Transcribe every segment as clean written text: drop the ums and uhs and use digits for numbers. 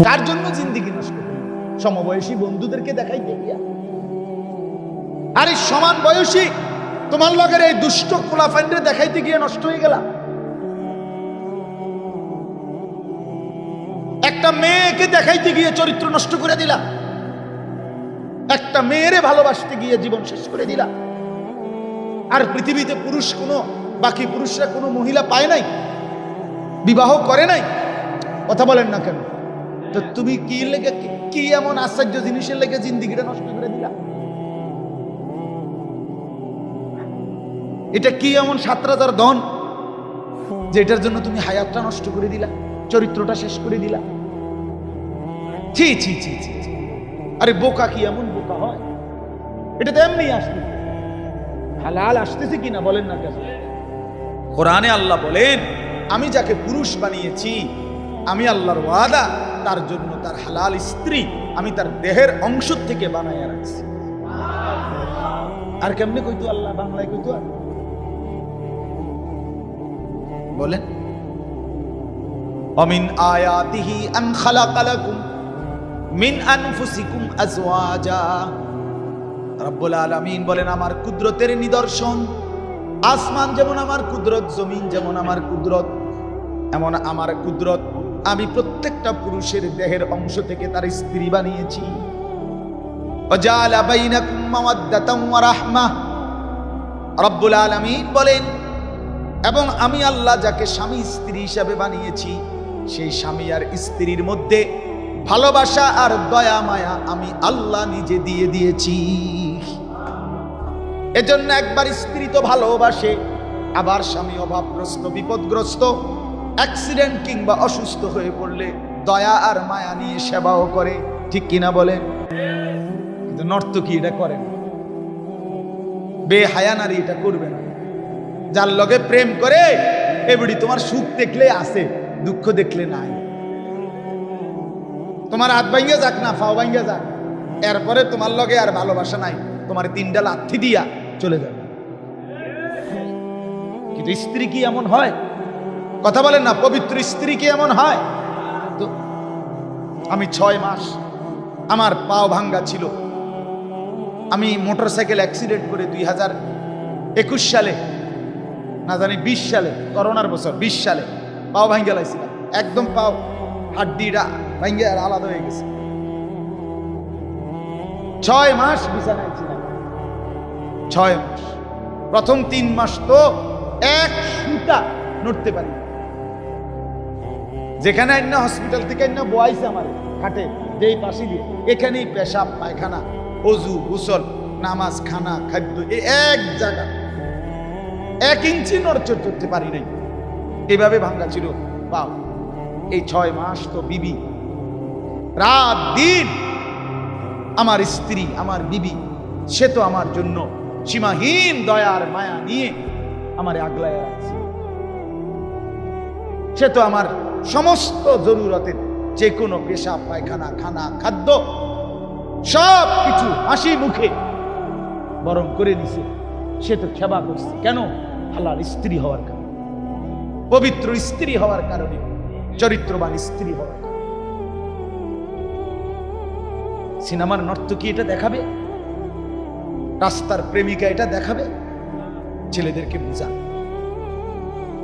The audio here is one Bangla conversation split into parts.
তার জন্য জিন্দেগি নষ্ট করল, সমবয়সী বন্ধুদেরকে দেখাইতে গিয়া। আরে সমান বয়সী তোমার লগের এই দুষ্ট পোলাফাইনরে দেখাইতে গিয়ে নষ্ট হয়ে গেলা। একটা মেয়েকে দেখাইতে গিয়ে চরিত্র নষ্ট করে দিলা, একটা মেয়েরে ভালোবাসতে গিয়ে জীবন শেষ করে দিলা। আর পৃথিবীতে পুরুষ কোনো বাকি পুরুষরা কোনো মহিলা পায় নাই, বিবাহ করে নাই, কথা বলেন না কেন? তো তুমি কি লেগে, কি এমন আশ্চর্য জিনিসের লেগে জিন্দেগিটা নষ্ট করে দিলা? এটা কি এমন 7,000 ধন যে এটার জন্য তুমি হায়াতটা নষ্ট করে দিলা, চরিত্রটা শেষ করে দিলা? ছি ছি ছি ছি। আরে বোকা কি এমন বোকা হয়? এটা তো এমনি আসতেছে, হালাল আসতেছে কিনা বলেন না কেন? কোরআনে আল্লাহ বলেন, আমি যাকে পুরুষ বানিয়েছি, আমি আল্লাহর ওয়াদা তার জন্য তার হালাল স্ত্রী আমি তার দেহের অংশ থেকে বানাইয়া রাখছি। আর কেমনে কইতো আল্লাহ বাংলায় কইতো? বলেন, অমিন আয়াতিহি আন খালাকা লাকুম মিন আনফুসিকুম আজওয়াজা। রব্বুল আলামিন বলেন, আমার কুদরতের নিদর্শন, আসমান যেমন আমার কুদরত, জমিন যেমন আমার কুদরত, এমন আমার কুদরত আমি প্রত্যেকটা পুরুষের দেহের অংশ থেকে তার স্ত্রী বানিয়েছি। ওয়াজালা বাইনাকুম মাওয়াদ্দাতাম ওয়া রাহমাহ। রব্বুল আলামিন বলেন, এবং আমি আল্লাহ যাকে স্বামী স্ত্রী হিসাবে বানিয়েছি, সেই স্বামী আর স্ত্রীর মধ্যে ভালোবাসা আর দয়া মায়া আমি আল্লাহ নিজে দিয়ে দিয়েছি। এজন্য একবার স্ত্রী তো ভালোবাসে, আবার স্বামী অভাবগ্রস্ত, বিপদগ্রস্ত, অ্যাক্সিডেন্ট কিংবা অসুস্থ হয়ে পড়লে দয়া আর মায়া নিয়ে সেবাও করে, ঠিক কিনা বলেন? কিন্তু নর্তকী এটা করে না, বেহায়া নারী এটা করবে না। যার লগে প্রেম করে এবারে তোমার সুখ দেখলে আছে, দুঃখ দেখলে নাই। তোমার হাত ভাঙ্গে যাক না ফাও ভাঙ্গে যাক, এরপরে তোমার লগে আর ভালোবাসা নাই, তোমার 3টা লাথি দিয়া চলে যাবে। কিন্তু স্ত্রী কি এমন হয়? কথা বলেন না, পবিত্র স্ত্রী কি এমন হয়? তো আমি 6 মাস আমার পাও ভাঙ্গা ছিল, আমি মোটরসাইকেল অ্যাক্সিডেন্ট করে 2021 সালে, না জানি 20 সালে, করোনার বছর 20 সালে পাও ভাঙ্গে লাইছিলাম, একদম পাও হাড্ডিটা ভাঙ্গে আর আলাদা হয়ে গেছে। 6 মাস বিছানায় ছিলাম, 6 মাস। প্রথম 3 মাস তো এক সুতা নড়তে পারি, যেখানে আইনা হসপিটাল থেকে আইনা বয়াইছে আমার খাটে যেই পাশে দিয়ে, এখানেই পেশাব পায়খানা অজু গোসল নামাজ খানা খাদ্য এক জায়গা, 1 ইঞ্চি নড়চড় করতে পারি নাই, এইভাবে ভাঙ্গা ছিল পাও। এই 6 মাস তো বিবি রাত দিন, আমার স্ত্রী আমার বিবি, সে তো আমার জন্য সীমাহীন দয়ার মায়া নিয়ে আমার আগলায় রাখছে। সে তো আমার সমস্ত জরুরতের যে কোনো পেশাব পায়খানা খানা খাদ্য সব কিছু হাসি মুখে বরং করে নিছে। সে তো সেবা করছে কেন? হালাল স্ত্রী হওয়ার কারণে, পবিত্র স্ত্রী হওয়ার কারণে, চরিত্রবান স্ত্রী হওয়ার কারণে। সিনেমার নর্তকী এটা দেখাবে, রাস্তার প্রেমিকা এটা দেখাবে? ছেলেদেরকে বুঝান,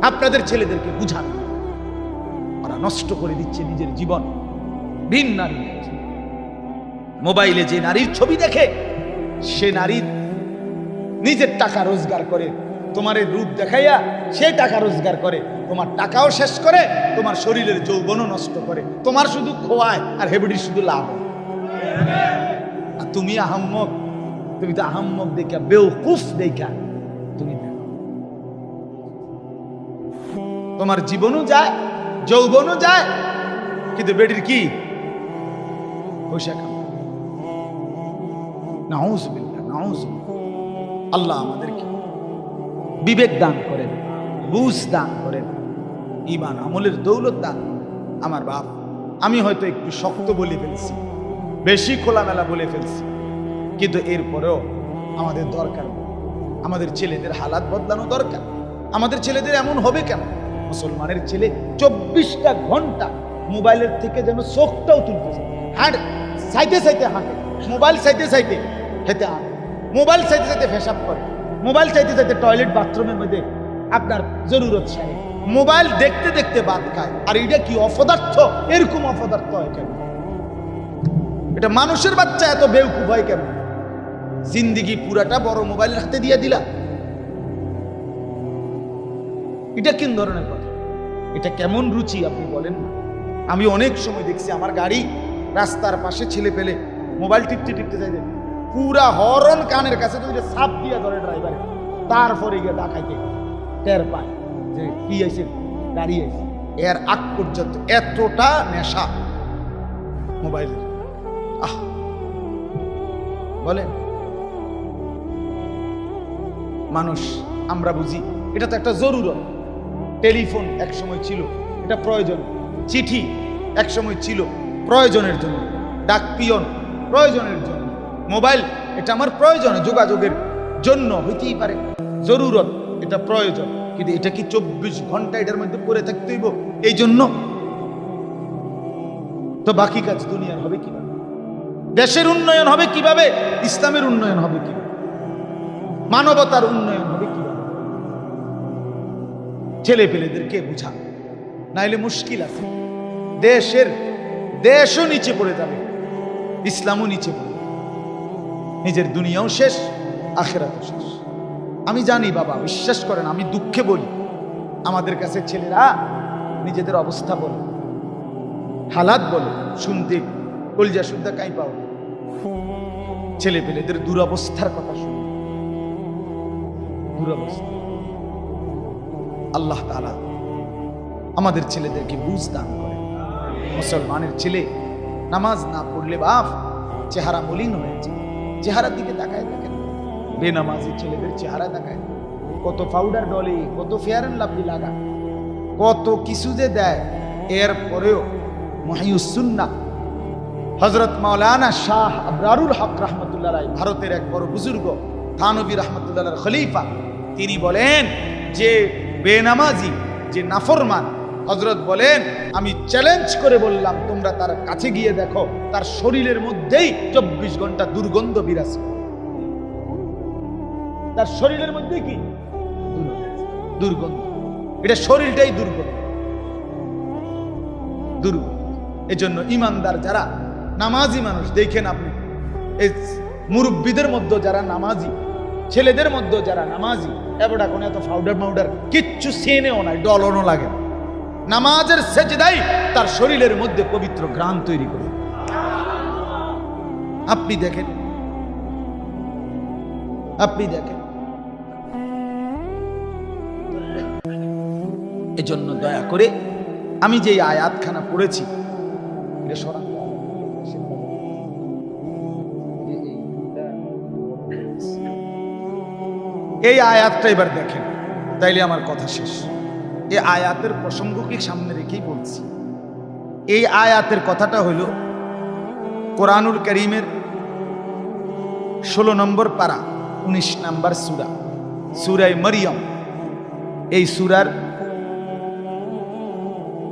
আপনাদের ছেলেদেরকে বুঝান, ওরা নষ্ট করে দিচ্ছে নিজের জীবন। ভিন নারী, মোবাইলে যে নারীর ছবি দেখে, সে নারী নিজের টাকা রোজগার করে, তোমার রূপ দেখাইয়া সে টাকা রোজগার করে, তোমার টাকাও শেষ করে, তোমার শরীরের যৌবনও নষ্ট করে, তোমার শুধু খোয়ায় আর হেবড়ির শুধু লাভ। আর তুমি আহাম্মক, তুমি তো আহাম্মক দেখা, বেওকুফ দেখা তুমি দেখো, তোমার জীবনও যায়, যৌবনও যায়, কিন্তু বেটির কি পয়সা কাম। নাউজুবিল্লাহ, নাউজুবিল্লাহ। আল্লাহ আমাদেরকে বিবেক দান করেন, বুঝ দান করেন, ঈমান আমলের দৌলত দান। আমার বাপ, আমি হয়তো একটু শক্ত বলে ফেলছি, বেশি খোলামেলা বলে ফেলছি, কিন্তু এরপরেও আমাদের দরকার, আমাদের ছেলেদের হালাত বদলানো দরকার। আমাদের ছেলেদের এমন হবে কেন? মুসলমানের ছেলে 24টা ঘন্টা মোবাইলের থেকে যেন চোখটাও তুলতেছে, হাঁট সাইতে সাইতে হাঁটে, মোবাইল চাইতে চাইতে হেঁটে আনে, মোবাইল চাইতে চাইতে পেশাব করে, মোবাইল চাইতে চাইতে টয়লেট বাথরুমের মধ্যে আপনার জরুরত সারে, মোবাইল দেখতে দেখতে ভাত খায়। আর এটা কি অপদার্থ? এরকম অপদার্থ হয় কেন? এটা মানুষের বাচ্চা এত বেউকুফ হয় কেন? জিন্দিগি পুরাটা বড় মোবাইল হাতে দিয়ে দিলা, এটা কোন ধরনের কথা? এটা কেমন রুচি আপনি বলেন না? আমি অনেক সময় দেখছি আমার গাড়ি রাস্তার পাশে ছেলে পেলে মোবাইল টিপতে টিপতে যাই, পুরা হরন কানের কাছে সাপ দিয়া ধরে ড্রাইভারে, তারপরে গিয়ে ডাকাইতে টের পায় যে কি আইছে, গাড়ি আইছে। এর আগ পর্যন্ত এতটা নেশা মোবাইলের। বলেন মানুষ, আমরা বুঝি এটা তো একটা জরুরত। টেলিফোন এক সময় ছিল এটা প্রয়োজন, চিঠি এক সময় ছিল প্রয়োজনের জন্য, ডাক পিয়ন প্রয়োজনের জন্য, মোবাইল এটা আমার প্রয়োজন, যোগাযোগের জন্য হইতেই পারে, জরুরত এটা প্রয়োজন। কিন্তু এটা কি 24 ঘন্টা এটার মধ্যে পড়ে থাকতে হইব? এই জন্য তো বাকি কাজ দুনিয়ার হবে কিভাবে? দেশের উন্নয়ন হবে কিভাবে? ইসলামের উন্নয়ন হবে কিভাবে? মানবতার উন্নয়ন হবে কিভাবে? ছেলে পেলেদেরকে বুঝা, নাইলে মুশকিল আছে। দেশও নিচে পড়ে যাবে, ইসলামও নিচে পড়ে, নিজের দুনিয়াও শেষ, আখিরাতও শেষ। আমি জানি বাবা, বিশ্বাস করেন, আমি দুঃখে বলি, আমাদের কাছে ছেলেরা নিজেদের অবস্থা বলে, হালাত বলে, শুনতে কলজা শুদ্ধা কাই পাও, ছেলে পেলেদের দুরবস্থার কথা শুনি, দুরবস্থা। আল্লাহ তাআলা আমাদের ছেলেদেরকে বুঝ দান করে। মুসলমানের ছেলে নামাজ না পড়লে বাপ চেহারা মলিন হয়েছে, চেহারার দিকে তাকায় দেখেন, বেনামাজি ছেলেদের চেহারা তাকায়, কত পাউডার ডলে, কত ফেয়ার এন্ড লাভলি লাগা, কত কিছু যে দেয়, এর পরেও মুহিউস সুন্নাহ হযরত মাওলানা শাহ আবরারুল হক রাহমাতুল্লাহ আলাইহি, ভারতের এক বড় বুজুর্গ, থানবী রাহমাতুল্লাহ আলাইহির খলিফা, তিনি বলেন যে বেনামাজি, যে নাফরমান, হযরত বলেন আমি চ্যালেঞ্জ করে বললাম তোমরা তার কাছে গিয়ে দেখো, তার শরীরের মধ্যেই 24 ঘন্টা দুর্গন্ধ বিরাজ করে। তার শরীরের মধ্যে কি দুর্গন্ধ? এটা শরীরটাই দুর্গন্ধ। এজন্য ইমানদার যারা নামাজি মানুষ দেখেন আপনি, এই মুরব্বীদের মধ্যে যারা নামাজি, ছেলেদের মধ্যে যারা নামাজি, এবড়া কোন এত পাউডার মাউডার কিচ্ছু সেনেও নাই, ডলনও লাগে না। নামাজের সেজদাই তার শরীরের মধ্যে পবিত্র ঘ্রাণ তৈরি করে। আপনি দেখেন, আপনি দেখেন। এজন্য দয়া করে আমি যে আয়াতখানা পড়েছি, এটা সরান, এই আয়াতটা এবার দেখেন, তাইলে আমার কথা শেষ। এই আয়াতের প্রসঙ্গকে সামনে রেখেই বলছি। এই আয়াতের কথাটা হইল কোরআনুল কারীমের 16 নম্বর পারা 19 নম্বর সূরা, সূরায়ে মারইয়াম। এই সূরার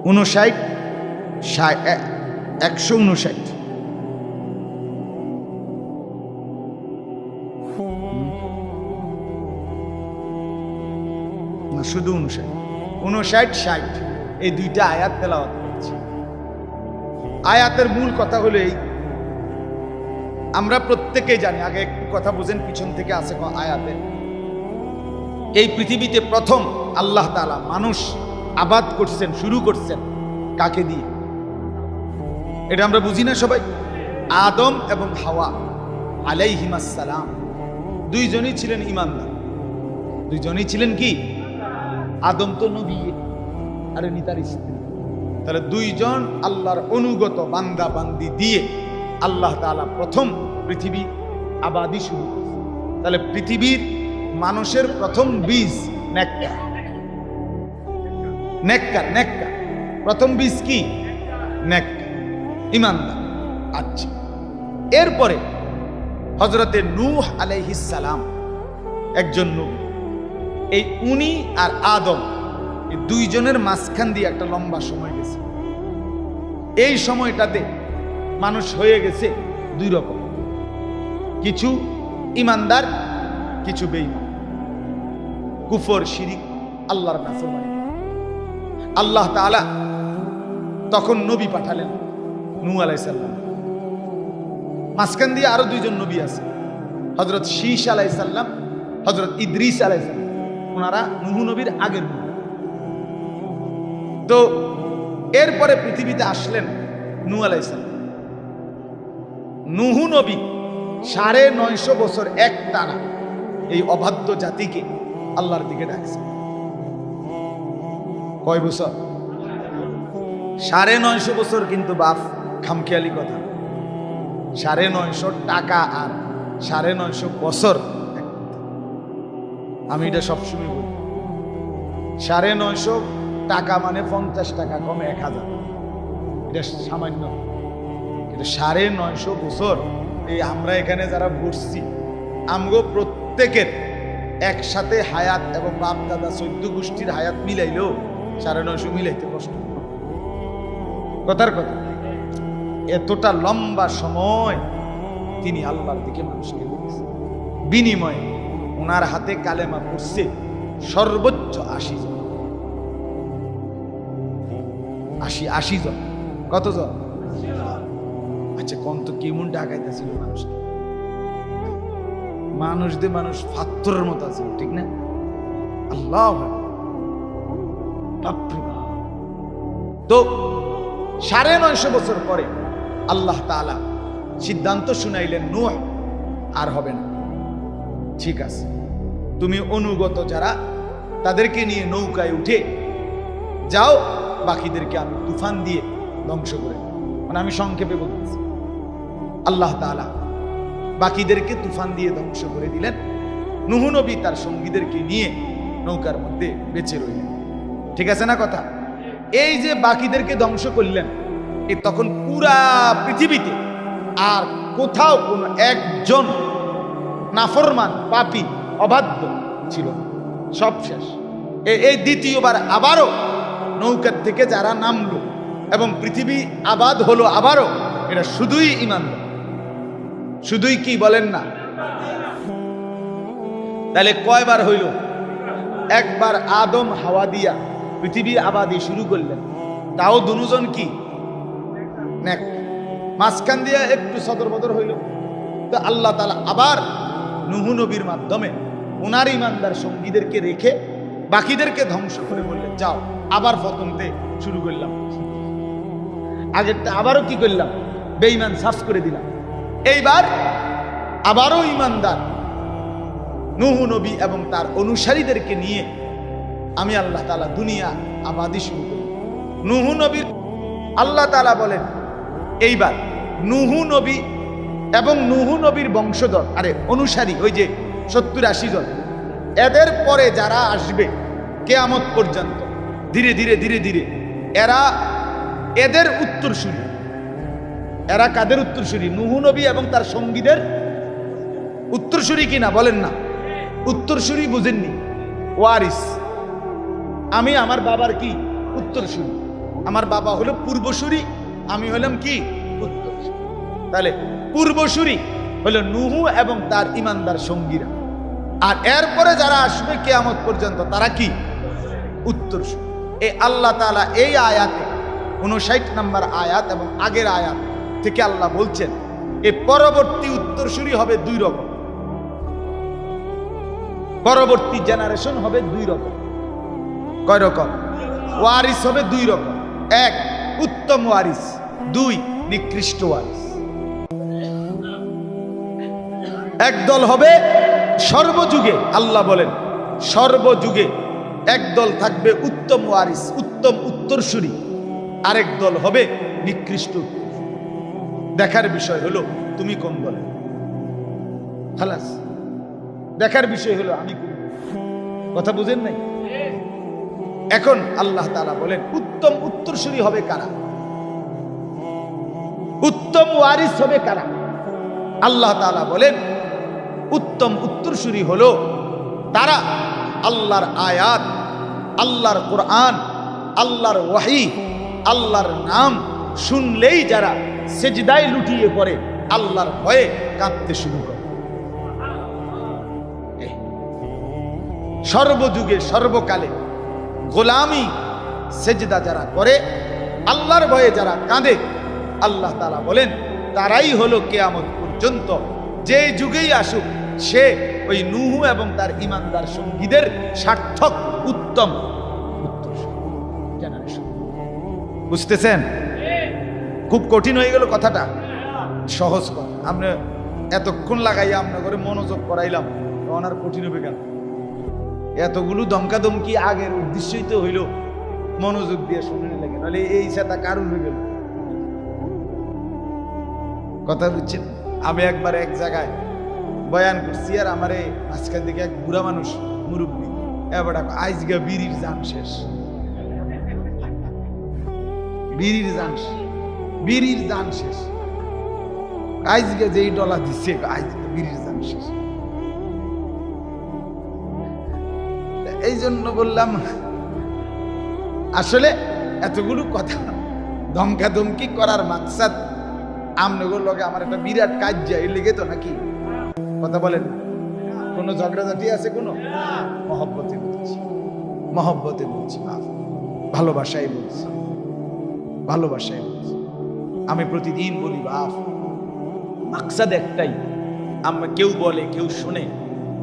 159 শুধু 59-60 এই দুইটা আয়াত তেলাওয়াত করেছি। আয়াতের মূল কথা হলো এই, আমরা প্রত্যেকেই জানি, আগে একটু কথা বুঝেন, পিছন থেকে আছে আয়াতে। এই পৃথিবীতে প্রথম আল্লাহ তাআলা মানুষ আবাদ করছেন, শুরু করছেন কাকে দিয়ে? এটা আমরা বুঝি না সবাই? আদম এবং হাওয়া আলাইহিমাস সালাম, দুইজনই ছিলেন ইমানদার, দুইজনই ছিলেন কি? আদম তো নবী আর উনি তার স্ত্রী, তাহলে দুইজন আল্লাহর অনুগত বান্দা বান্দি দিয়ে আল্লাহ তাআলা প্রথম পৃথিবী আবাদি শুরু করছে। তাহলে পৃথিবীর মানুষের প্রথম বীজ নেককার, নেককার, নেককার। প্রথম বীজ কি? নেককার, ইমানদার। আচ্ছা, এরপরে হযরতে নূহ আলাইহিস সালাম একজন নবী। এই উনি আর আদম, এই দুইজনের মাঝখান দিয়ে একটা লম্বা সময় গেছে। এই সময়টাতে মানুষ হয়ে গেছে দুই রকম, কিছু ইমানদার, কিছু বেঈমান, কুফর, শিরিক, আল্লাহর নাফরমানি। আল্লাহ তাআলা তখন নবী পাঠালেন, নূহ আলাইহিস সালাম। মাঝখান দিয়ে আরো দুইজন নবী আছে, হযরত শীশ আলাইহিস সালাম, হযরত ইদ্রিস আলাইহিস সালাম। ওনারা নূহ নবীর আগের নবী। তো এরপরে পৃথিবীতে আসলেন নূহ আলাইহিস সালাম। নূহ নবী 950 বছর একটানা এই অবাধ্য জাতিকে আল্লাহর দিকে ডাকছে। কয় বছর? 950 বছর। কিন্তু বাপ, খামখেয়ালি কথা, 950 টাকা আর 950 বছর। আমি এটা সবসময় বলি, 950 টাকা মানে 50 টাকা কমে 1000, এটা সামান্য। কিন্তু 950 বছর, এই আমরা এখানে যারা বসছি, আমগো প্রত্যেকের একসাথে হায়াত এবং বাপ দাদা 14 গোষ্ঠীর হায়াত মিলাইলেও 950 মিলাইতে কষ্ট। কথার কথা, এতটা লম্বা সময় তিনি আল্লাহর দিকে মানুষকে দিয়েছেন। বিনিময়ে ওনার হাতে কালেমা পড়ছে সর্বোচ্চ 80 জন। 80 জন। কত জন? আচ্ছা, কত কেমন ডাকাইতেছিল মানুষকে? মানুষদের মানুষ ফাত্তরের মতো আছে, ঠিক না? আল্লাহ। তো 950 বছর পরে আল্লাহ তাআলা সিদ্ধান্ত শুনাইলেন, নূহ আর হবে না, ঠিক আছে, তুমি অনুগত যারা তাদেরকে নিয়ে নৌকায় উঠে যাও, বাকিদেরকে আমি তুফান দিয়ে ধ্বংস করে। মানে আমি সংক্ষেপে বলতেছি, আল্লাহ তাআলা বাকিদেরকে তুফান দিয়ে ধ্বংস করে দিলেন। নূহ নবী তার সঙ্গীদেরকে নিয়ে নৌকার মধ্যে বেঁচে রইলেন। ঠিক আছে না কথা? এই যে বাকিদেরকে ধ্বংস করলেন, এ তখন পুরা পৃথিবীতে আর কোথাও কোনো একজন নাফরমান, পাপী, অবাধ্য ছিল না, সব শেষ। এই দ্বিতীয়বার আবারও নৌকার থেকে যারা নামলো এবং পৃথিবী আবাদ হলো আবারও, এটা শুধুই ঈমানদার। শুধুই কি বলেন না? তাহলে কয়বার হইল? একবার আদম হাওয়া দিয়া পৃথিবী আবাদি শুরু করলেন, তাও দুজন কি নেক, মাঝখান দিয়া একটু সদর বদর হইল। তো আল্লাহ তাআলা আবার নূহ নবীর মাধ্যমে ওনার ইমানদার সঙ্গীদেরকে রেখে বাকিদেরকে ধ্বংস করে বললেন, যাও আবার প্রথমতে শুরু করলাম, আগেরটা আবারও কি করলাম, বেঈমান সাফ করে দিলাম। এইবার আবারও ইমানদার নূহ নবী এবং তার অনুসারীদেরকে নিয়ে আমি আল্লাহ তাআলা দুনিয়া আবাদি শুরু করি। নূহ নবীর আল্লাহ তাআলা বলেন, এইবার নূহ নবী এবং নূহ নবীর বংশধর, আরে অনুসারী, ওই যে 70-80 জন, এদের পরে যারা আসবে কিয়ামত পর্যন্ত, ধীরে ধীরে ধীরে ধীরে এরা এদের উত্তরসূরি। এরা কাদের উত্তরসূরি? নূহ নবী এবং তার সঙ্গীদের উত্তরসূরি কিনা বলেন না? উত্তরসূরি বুঝেননি? ওয়ারিস। আমি আমার বাবার কি উত্তরসূরি, আমার বাবা হলো পূর্বসূরি, আমি হলাম কি উত্তরসূরি। তাহলে পূর্বসূরি হলো নূহ এবং তার ইমানদার সঙ্গীরা, আর এরপরে যারা আসবে কিয়ামত পর্যন্ত তারা কি উত্তরসূরি। এই আল্লাহ তাআলা এই আয়াতে 59 নম্বর আয়াত এবং আগের আয়াত থেকে আল্লাহ বলছেন, এই পরবর্তী উত্তরসূরি হবে দুই রকম, পরবর্তী জেনারেশন হবে দুই রকম। কয় রকম? ওয়ারিস হবে দুই রকম, এক উত্তম ওয়ারিস, দুই নিকৃষ্ট ওয়ারিস। একদল হবে সর্বযুগে, আল্লাহ বলেন সর্বযুগে একদল থাকবে উত্তম ওয়ারিস, উত্তম উত্তরসূরি, আরেক দল হবে নিকৃষ্ট। দেখার বিষয় হলো তুমি কোন দলে। খালাস, দেখার বিষয় হলো আমি কোন। কথা বুঝেন নাই? এখন আল্লাহ তাআলা বলেন উত্তম উত্তরসূরি হবে কারা, উত্তম ওয়ারিস হবে কারা। আল্লাহ তাআলা বলেন উত্তম উত্তরসূরি হলো তারা আল্লাহর আয়াত, আল্লাহর কোরআন, আল্লাহর ওয়াহি, আল্লাহর নাম শুনলেই যারা সেজদায় লুটিয়ে পড়ে আল্লাহর ভয়ে কাঁদতে শুরু করে। সর্বযুগে সর্বকালে গোলামি সেজদা যারা করে, আল্লাহর ভয়ে যারা কাঁদে, আল্লাহ তাআলা বলেন তারাই হলো কিয়ামত পর্যন্ত যে যুগেই আসুক সে ওই নূহ এবং তার ঈমানদার সঙ্গীদের সার্থক উত্তম জেনারেশন। বুঝতেছেন? খুব কঠিন হয়ে গেল কথাটা, সহজ কথা। আমরা এতক্ষণ লাগাইয়া আপনার ঘরে মনোযোগ করাইলাম, তখন আর কঠিন হবে কেন? এতগুলো দমকাদমকি আগের উদ্দেশ্যই তো হইল মনোযোগ দিয়ে শুনে লাগে, নাহলে এই সেটা কারণ হয়ে গেল। কথা বুঝছেন? আমি একবার এক জায়গায় বয়ান করছি, আর আমার আজকের দিকে এক বুড়া মানুষ মুরব্বী এবার আইজগা বিড়ির জান শেষ, বিড়ির জান শেষ, বিড়ির জান শেষ, আইজগে যেই ডলা দিচ্ছে আইজগে বিড়ির জান শেষ। এই জন্য বললাম আসলে এতগুলো কথা ধমকা ধমকি করার মাকসাদ আমনগর লগে আমার একটা বিরাট কাজ যায় লেগে তো নাকি কথা বলেন, কোনো ঝগড়াঝাটি আছে? কোনো মহব্বতে বলছি, মহব্বতে বলছি, ভালোবাসায় বলছি, ভালোবাসায় বলছি। আমি প্রতিদিন বলি বাপ, মাকসাদ একটাই, আমরা কেউ বলে কেউ শুনে,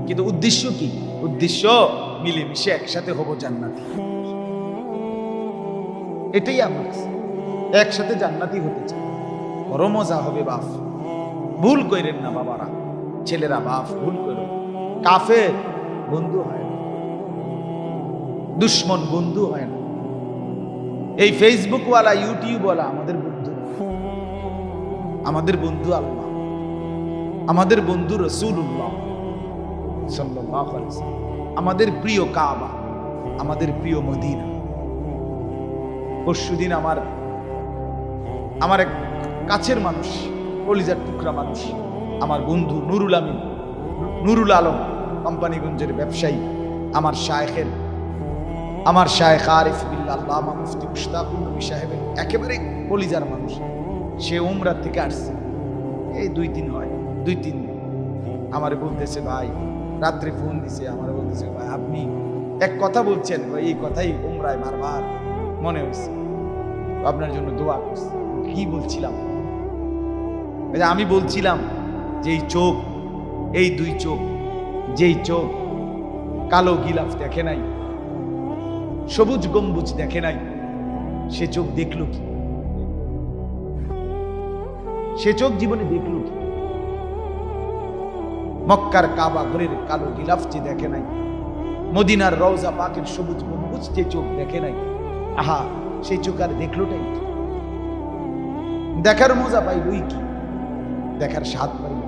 কিন্তু উদ্দেশ্য কি? উদ্দেশ্য মিলেমিশে একসাথে হব জান্নাতি, এটাই আমার একসাথে জান্নাতি হতে চাই। বড় মজা হবে বাপ, ভুল করেন না বাবারা, ছেলেরা বাপ ভুল করো। কাফের বন্ধু হয় না, দুশ্মন বন্ধু হয় না। এই ফেসবুক ওয়ালা ইউটিউব ওয়ালা আমাদের বন্ধু, আমাদের বন্ধু আল্লাহ, আমাদের বন্ধু রাসূলুল্লাহ সাল্লাল্লাহু আলাইহি ওয়াসাল্লাম, আমাদের প্রিয় কাবা, আমাদের প্রিয় মদিনা। পরশুদিন আমার এক কাছের মানুষ, কলিজার টুকরা মানুষ, আমার বন্ধু নুরুল আলম কোম্পানিগঞ্জের ব্যবসায়ী, আমার শায়েখ আরিফ বিল্লাহ আল্লামা মুফতি মুশতাকুর নবী সাহেবের একেবারে কলিজার মানুষ। সে উমরা থেকে আসছে, এই 2-3 দিন। আমার বলতেছে ভাই, রাত্রে ফোন দিছে, আমার বলতেছে ভাই আপনি এক কথা বলছেন, এই কথাই উমরায় বারবার মনে হয়েছে, আপনার জন্য দোয়া করছি। কি বলছিলাম? আমি বলছিলাম যে এই 2 চোখ, যেই চোখ কালো গিলাফ দেখে নাই, সবুজ গম্বুজ দেখে নাই, সে চোখ দেখল কি? সে চোখ জীবনে দেখল কি? মক্কার কাবা ঘরের কালো গিলাফ যে দেখে নাই, মদিনার রওজা পাকের সবুজ গম্বুজ যে চোখ দেখে নাই, আহা সেই চোখ আর দেখলোটাই কি? দেখার মজা পাইলই কি? দেখার স্বাদ পাইল।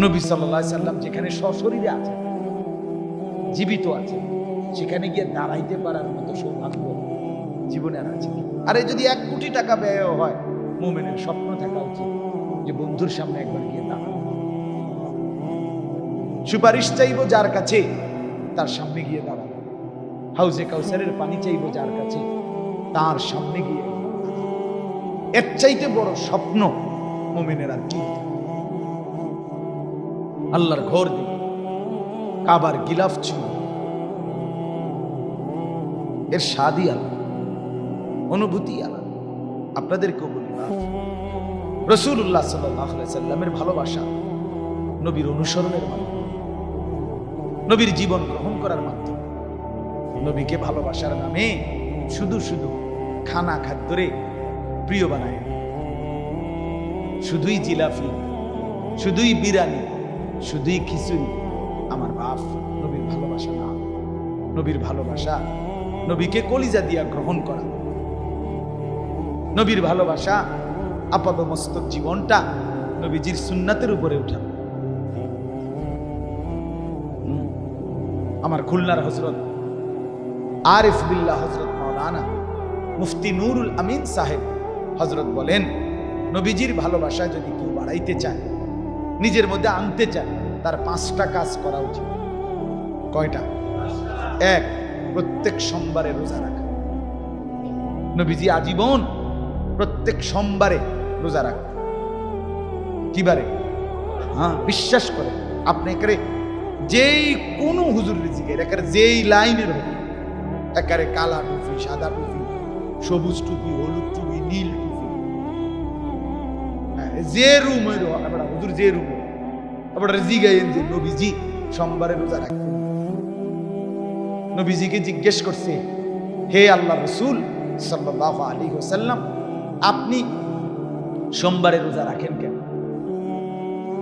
নবী সাল্লাল্লাহু আলাইহি সাল্লাম যেখানে সশরীরে আছে, জীবিত আছে, সেখানে গিয়ে দাঁড়াইতে পারার মতো সৌভাগ্য জীবনে আর আছে। আরে যদি 1 কোটি টাকা ব্যয় হয়, মুমিনের স্বপ্ন থাকা উচিত যে বন্ধুর সামনে একবার গিয়ে দাঁড়াবো। সুপারিশ চাইবো যার কাছে, তার সামনে গিয়ে দাঁড়াবো। হাউজে কাউসারের পানি চাইবো যার কাছে, তার সামনে গিয়ে। এর চাইতে বড় স্বপ্ন মুমিনের আর কি? আল্লাহর ঘর দেখে, কাবার গিলাফ ছুঁয়ে, এর স্বাদই আলাদা, অনুভূতি আলাদা। আপনাদেরকেও বলি রাসূলুল্লাহ সাল্লাল্লাহু আলাইহি সাল্লামের ভালোবাসা নবীর অনুসরণের মাধ্যমে, নবীর জীবন গ্রহণ করার মাধ্যমে। নবীকে ভালোবাসার নামে শুধু খানা খাদ্যরে প্রিয় বানায়, শুধুই জিলাপি, শুধুই বিরিয়ানি, শুধুই খিচুড়ি। আমার বাপ, নবীর ভালোবাসা না। নবীর ভালোবাসা নবীকে কলিজা দিয়া গ্রহণ করা। নবীর ভালোবাসা আপাদমস্তক জীবনটা নবীজির সুন্নাতের উপরে উঠা। আমার খুলনার হযরত আরিফ বিল্লাহ হযরত মাওলানা মুফতি নুরুল আমিন সাহেব হযরত বলেন, নবীজির ভালোবাসা যদি কেউ বাড়াইতে চায়, নিজের মধ্যে আনতে চায়, তার 5টা কাজ করা উচিত। কয়টা? 1, প্রত্যেক সোমবারে রোজা রাখা। নবীজি আজীবন প্রত্যেক সোমবারে রোজা রাখতেন। কিবারে? হ্যাঁ, বিশ্বাস করে আপনি একারে যেই কোনো হুজুর রিজিকের একারে যেই লাইনের হোক, একারে কালা টুপি, সাদা টুপি, সবুজ টুপি, হলুদ টুপি, নীল টুপি, যে রুমের আমরা হুজুর যে রুম আমরা জিগাইন যে নবীজি সোমবারে রোজা রাখতেন। নবীজিকে জিজ্ঞেস করছে, হে আল্লাহ রাসূল সাল্লাল্লাহু আলাইহি ওয়াসাল্লাম, আপনি সোমবারে রোজা রাখেন কেন?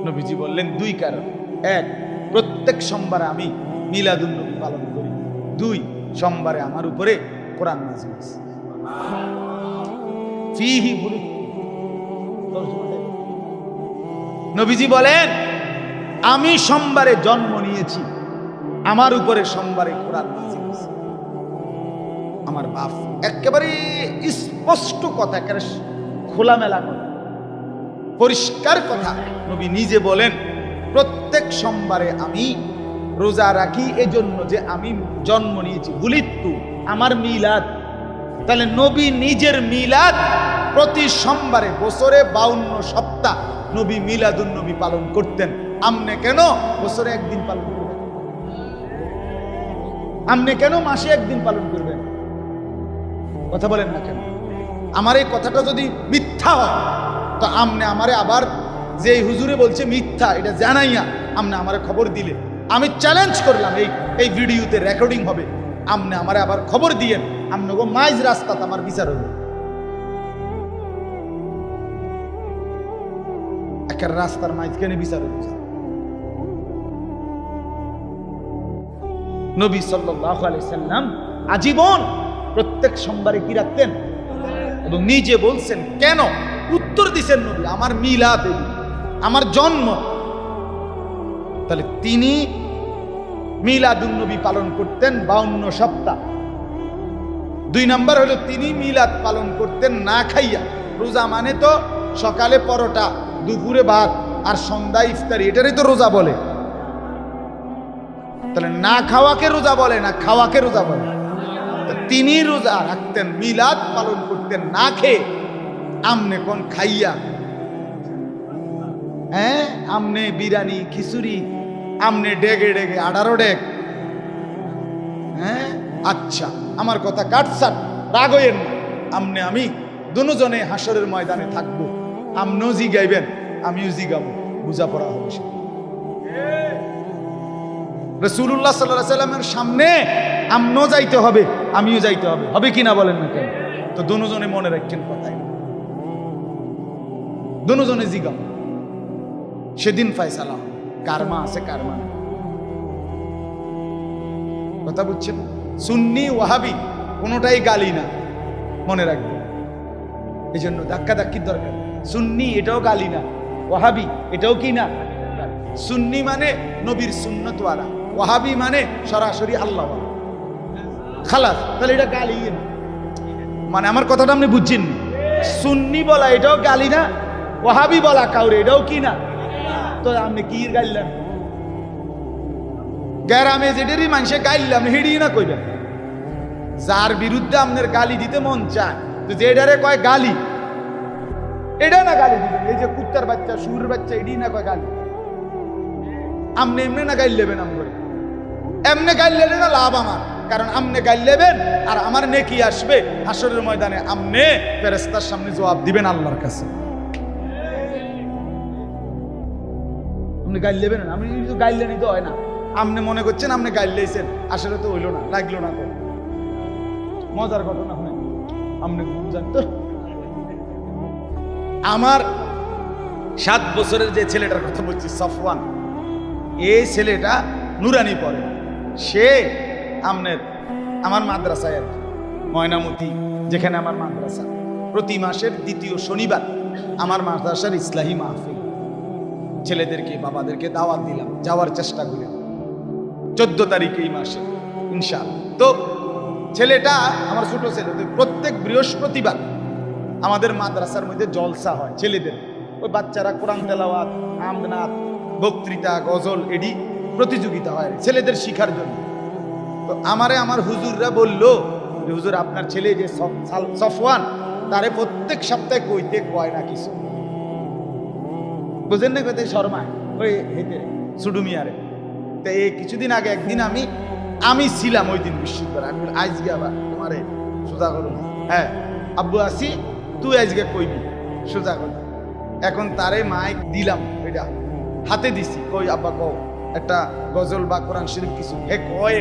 নবীজি বললেন, দুই কারণ। এক, প্রত্যেক সোমবারে আমি মিলাদুন নবী পালন করি। দুই, সোমবারে আমার উপরে কোরআন নাযিল হয়েছে। ফীহি নবীজি বলেন, আমি সোমবারে জন্ম নিয়েছি, আমার উপরে সোমবারে কোরআন নাযিল হয়েছে। আমার বাপ একেবারে স্পষ্ট কথা, একেবারে খোলামেলা কথা, পরিষ্কার কথা। নবী নিজে বলেন, প্রত্যেক সোমবারে আমি রোজা রাখি এজন্য যে আমি জন্ম নিয়েছি, বুলিত্তু, আমার মিলাদ। তাহলে নবী নিজের মিলাদ প্রতি সোমবারে বছরে 52 সপ্তাহ নবী মিলাদুন নবী পালন করতেন। আমনে কেন বছরে একদিন পালন করবেন? আমনে কেন মাসে একদিন পালন করবেন? কথা বলেন না কেন? আমার এই কথাটা যদি মিথ্যা হয় তো আমনে আমারে আবার যে হুজুরে বলছে মিথ্যা, এটা জানাইয়া আমনে আমারে খবর দিলে, আমি চ্যালেঞ্জ করলাম, এই ভিডিওতে রেকর্ডিং হবে, আমনে আমারে আবার খবর দিয়েন, আমনে গো মাইজ রাস্তাতে আমার বিচার হবে। একের রাস্তার মাইজখানে বিচার হবে। নবী সাল্লাল্লাহু আলাইহি সাল্লাম আজীবন প্রত্যেক সোমবারে কি রাখতেন এবং নিজে বলছেন কেন? উত্তর দিছেন নবী, আমার মিলাদ, আমার জন্ম। তাহলে তিনি মিলাদুন নবী পালন করতেন 52 সপ্তাহ। দুই নাম্বার হলো তিনি মিলাদ পালন করতেন না খাইয়া। রোজা মানে তো সকালে পরোটা, দুপুরে ভাত আর সন্ধ্যা ইফতারি, এটারই তো রোজা বলে। তাহলে না খাওয়াকে রোজা বলে না খাওয়াকে রোজা বলে? তিনি রোজা রাখতেন, মিলাদ পালন করতেন না খেয়ে। আমনে কোন খাইয়া? হ্যাঁ, আমনে বিরিয়ানি, খিচুড়ি, আমনে ডেগে ডেগে 18 ডেগ। হ্যাঁ, আচ্ছা, আমার কথা কাটসাট, রাগ হইয়েন না। আমনে আমি দুজনে হাসরের ময়দানে থাকবো, আমনও জিগাইবেন, আমিও জিগাবো, বুঝা পড়া হবে। রাসূলুল্লাহ সাল্লাল্লাহু আলাইহি সাল্লামের সামনে আমনও যাইতে হবে, আমিও যাইতে হবে, হবে কিনা বলেন না কেন? তো দুজনে মনে রাখছেন কথাই, দুজনে জিগাবো, সেদিন ফয়সালা কারমা আছে কারমা। কথা বুঝছেন? সুন্নি ওয়াহাবি কোনোটাই গালি না, মনে রাখবে। এই জন্য ধাক্কা ধাক্কির দরকার। সুন্নি এটাও গালি না, ওয়াহাবি এটাও কি না। সুন্নি মানে নবীর সুন্নতওয়ালা, ওয়াহাবি মানে সরাসরি আল্লাহ খালাস। তাহলে এটা গালি না, মানে আমার কথাটা আপনি বুঝছেন। সুন্নি বলা এটাও গালি না, ওয়াহাবি বলা কাউরে এটাও কি না। তো আপনি কি গাইলেন? গ্রামে যেটারই মানুষে গাইলাম হিড়ি না কইবেন। যার বিরুদ্ধে আপনার গালি দিতে মন চায়, তো যেটারে কয় গালি, এটা না গালি দিবেন। এই যে কুত্তার বাচ্চা, শুয়োরের বাচ্চা, এটি না কয় গালি। আমনে এমনি না গাইল লেবেন, আমরে এমনি গাইল লেলে না লাভ আমার, কারণ আমনে গাইল লেবেন আর আমার নেকি আসবে হাসরের ময়দানে, আমনে ফেরেশতার সামনে জবাব দিবেন আল্লাহর কাছে। আপনি গাইল লেবেন, আমি গাইলেনই তো হয় না। আপনি মনে করছেন আপনি গাইল লেছেন, আসলে তো হইল না, লাগলো না। তো মজার ঘটনা হয়, আপনি জানতো আমার 7 বছরের যে ছেলেটার কথা বলছি, সফওয়ান, এই ছেলেটা নুরানি পড়ে। সে আমার মাদ্রাসায় আর কি, ময়নামতি যেখানে আমার মাদ্রাসা, প্রতি মাসের 2য় শনিবার আমার মাদ্রাসার ইসলাহি মাহফিল, ছেলেদেরকে বাবাদেরকে দাওয়াত দিলাম, যাওয়ার চেষ্টা করি 14 তারিখ এই মাসে ইনশাআল্লাহ। তো ছেলেটা আমার ছোট ছেলে, প্রত্যেক বৃহস্পতিবার আমাদের মাদ্রাসার মধ্যে জলসা হয় ছেলেদের। ওই বাচ্চারা কোরআন তেলাওয়াত, আমদনাত, বক্তৃতা, গজল, এডি প্রতিযোগিতা হয় ছেলেদের শিখার জন্য। তো আমার হুজুররা বলল, যে হুজুর আপনার ছেলে যে সফওয়ান তারে প্রত্যেক সপ্তাহে কইতে কয় না কিছু, বুঝেন না, কইতে শর্মায় ওই হেতে সুডুমিয়ারে। তো এই কিছুদিন আগে একদিন আমি ছিলাম ওই দিন বিশ্ববিদ্যালয়, আমি আজকে আবার তোমারে সোজা করুন, হ্যাঁ আব্বু আসি তুই আজকে কইবি সোজা কর। এখন তারে মাইক দিলাম, এটা হাতে দিছি, কই আব্বা কও একটা গজল বা কোরআন শরীফ কিছু, হে কয়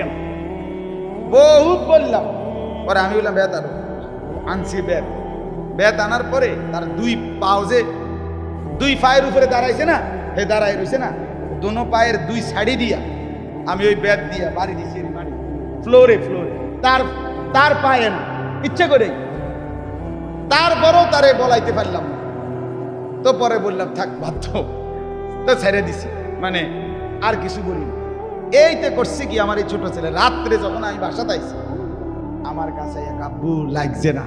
বহুত বললাম। পরে আমি বললাম বেত আরো আনছি, বেত আনার পরে তার দুই পাও যে দুই পায়ের উপরে দাঁড়াইছে না, হে দাঁড়াই রয়েছে না, দোনো পায়ের দুই সাইডে দিয়া আমি ওই বেত দিয়া বাড়ি দিছি মারি ফ্লোরে তার পায়ে না, ইচ্ছে করে, তারপরও তারে বলাইতে পারলাম না। তো পরে বললাম থাক বাধ্য, তো ছেড়ে দিছি, মানে আর কিছু বলি না। এইতে করছি কি, আমার এই ছোট ছেলে রাত্রে যখন আমি বাসাতে আইছি আমার কাছে এক আব্বু লাগছে না,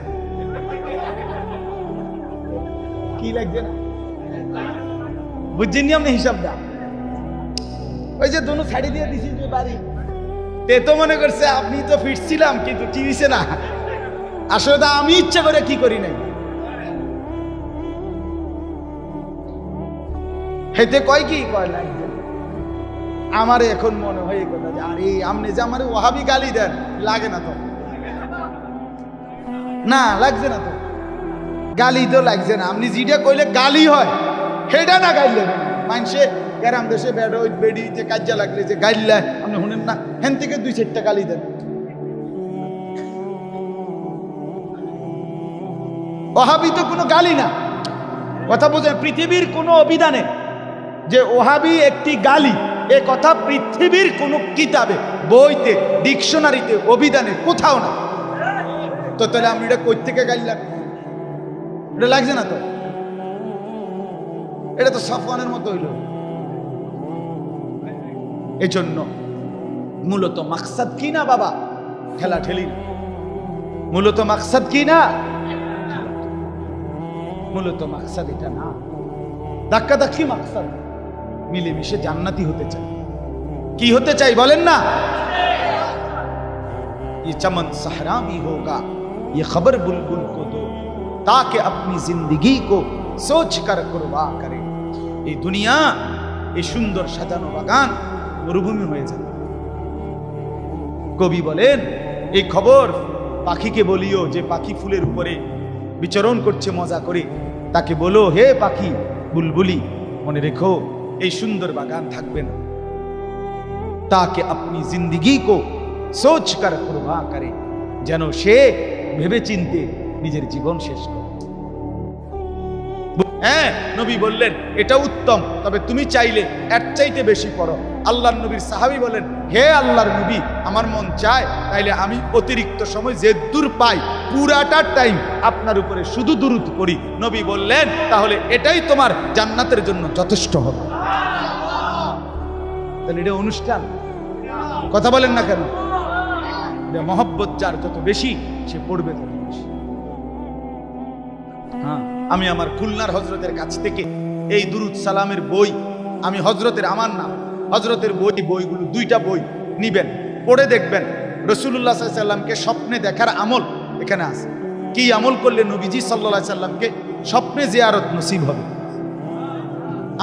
কি লাগছে না বুঝছেন নি আপনি হিসাবটা, ওই যে দোনো ছাড়ি দিয়ে দিছি যে বাড়ি, তে তো মনে করছে আপনি তো ফিরছিলাম কিন্তু কি দিছে না, আসলে তো আমি ইচ্ছা করে কি করি নাই। হেতে কয় কি কয় লাগছে, আমার এখন মনে হয় কথা যে আরে আপনি যে আমার ওয়াহাবি গালি দেন, লাগে না তো, না লাগছে না তো, গালি তো লাগছে না, আপনি যেটা কইলে গালি হয় সেটা না গাইলে মানুষে গ্রাম দেশে বেড়ি যে কাজা লাগলে যে গাইলে আপনি শুনেন না, হেন থেকে 2-4টা গালি দেন। ওহাবি তো কোনো গালি না, কথা বোঝেন, পৃথিবীর কোনো অভিধানে যে ওহাবি একটি গালি, এ কথা পৃথিবীর কোনো কিতাবে, বইতে, ডিকশনারিতে, অভিধানে কোথাও না। তো তাহলে আমি এটা কই থেকে গাইলাম, এটা লাগছে না তো, এটা তো সফওয়ানের মতো হইল। এই জন্য মূলত মাকসাদ কি না বাবা, খেলা ঠেলি না, মূলত মাকসাদ কি না, মূলত মাকসাদ এটা না, ধাক্কা ধাক্কি মাকসাদ, মিলেমিশে জান্নাতি হতে চাই। কি হতে চাই বলেন না, ये चमन सहरा भी होगा, ये खबर बुलबुल को दो ताकि अपनी जिंदगी को सोच कर कुर्बा करे। এই দুনিয়া, এই সুন্দর সাজানো বাগান মরুভূমি হয়ে যাবে। কবি বলেন এই খবর পাখিকে বলিও, যে পাখি ফুলের উপরে বিচরণ করছে মজা করে, তাকে বলো হে পাখি বুলবুলি, মনে রেখো এই সুন্দর বাগান থাকবে না, তাকে আপনি জিন্দগি কো সোচ কর কুরবা করে, যেন সে ভেবে চিনতে নিজের জীবন শেষ করে। হ্যাঁ নবী বললেন এটা উত্তম, তবে তুমি চাইলে এর চাইতে বেশি পড়ো। আল্লাহর নবীর সাহাবী বলেন হে আল্লাহর নবী, আমার মন চায় তাইলে আমি অতিরিক্ত সময় যে দূর পাই পুরাটা টাইম আপনার উপরে শুধু দুরূদ পড়ি। নবী বললেন তাহলে এটাই তোমার জান্নাতের জন্য যথেষ্ট হবে। তাহলে এটা অনুষ্ঠান, কথা বলেন না কেন? মহব্বত যার যত বেশি সে পড়বে তত বেশি। হ্যাঁ, আমি আমার খুলনার হজরতের কাছ থেকে এই দুরুদ সালামের বই, আমি হজরতের, আমার নাম হজরতের বইগুলো 2টা বই নিবেন, পড়ে দেখবেন রাসূলুল্লাহ সাল্লাল্লাহু আলাইহি সাল্লামকে স্বপ্নে দেখার আমল এখানে আছে। কি আমল করলে নবীজি সাল্লাল্লাহু আলাইহি সাল্লামকে স্বপ্নে জিয়ারত নসিব হবে।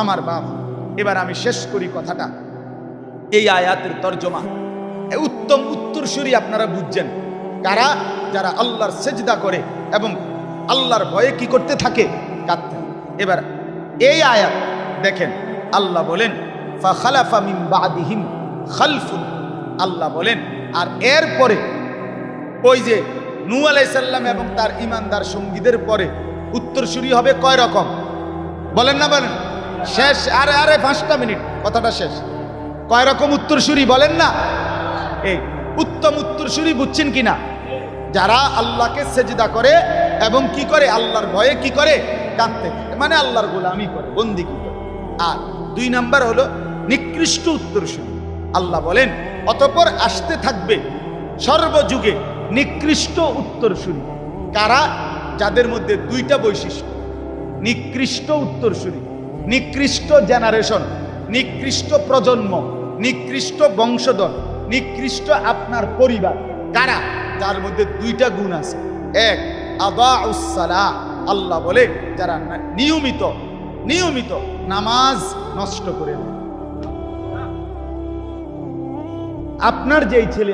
আমার বাপ, এবার আমি শেষ করি কথাটা। এই আয়াতের তরজমা উত্তম উত্তরসূরি আপনারা বুঝছেন কারা? যারা আল্লাহর সেজদা করে এবং আল্লাহর ভয়ে কি করতে থাকে? কাঁদতে। এবার এই আয়াত দেখেন, আল্লাহ বলেন ফাখালাফা মিন বাদিহিম খালফুন, আল্লাহ বলেন আর এরপরে ওই যে নূহ আলাইহিস সালাম এবং তার ঈমানদার সঙ্গীদের পরে উত্তরসূরি হবে কয় রকম বলেন না, বলেন শেষ। আরে 5টা মিনিট, কথাটা শেষ। কয় রকম উত্তরসূরি বলেন না? এই উত্তম উত্তরসূরি বুঝছেন কিনা? যারা আল্লাহকে সেজদা করে এবং কি করে? আল্লাহর ভয়ে কি করে? কাঁদতে থাকে, মানে আল্লাহর গোলামি করে, বন্দেগী করে। আর 2 নাম্বার হলো নিকৃষ্ট উত্তরসূরি। আল্লাহ বলেন অতঃপর আসতে থাকবে সর্বযুগে নিকৃষ্ট উত্তরসূরি। কারা? যাদের মধ্যে 2টা বৈশিষ্ট্য, নিকৃষ্ট উত্তরসূরি, নিকৃষ্ট জেনারেশন, নিকৃষ্ট প্রজন্ম, নিকৃষ্ট বংশধর, নিকৃষ্ট আপনার পরিবার। কারা? যার মধ্যে দুইটা গুণ আছে। এক, আদাউস সালাহ, আল্লাহ বলে যারা নিয়মিত নামাজ নষ্ট করে দেয়। আপনার যেই ছেলে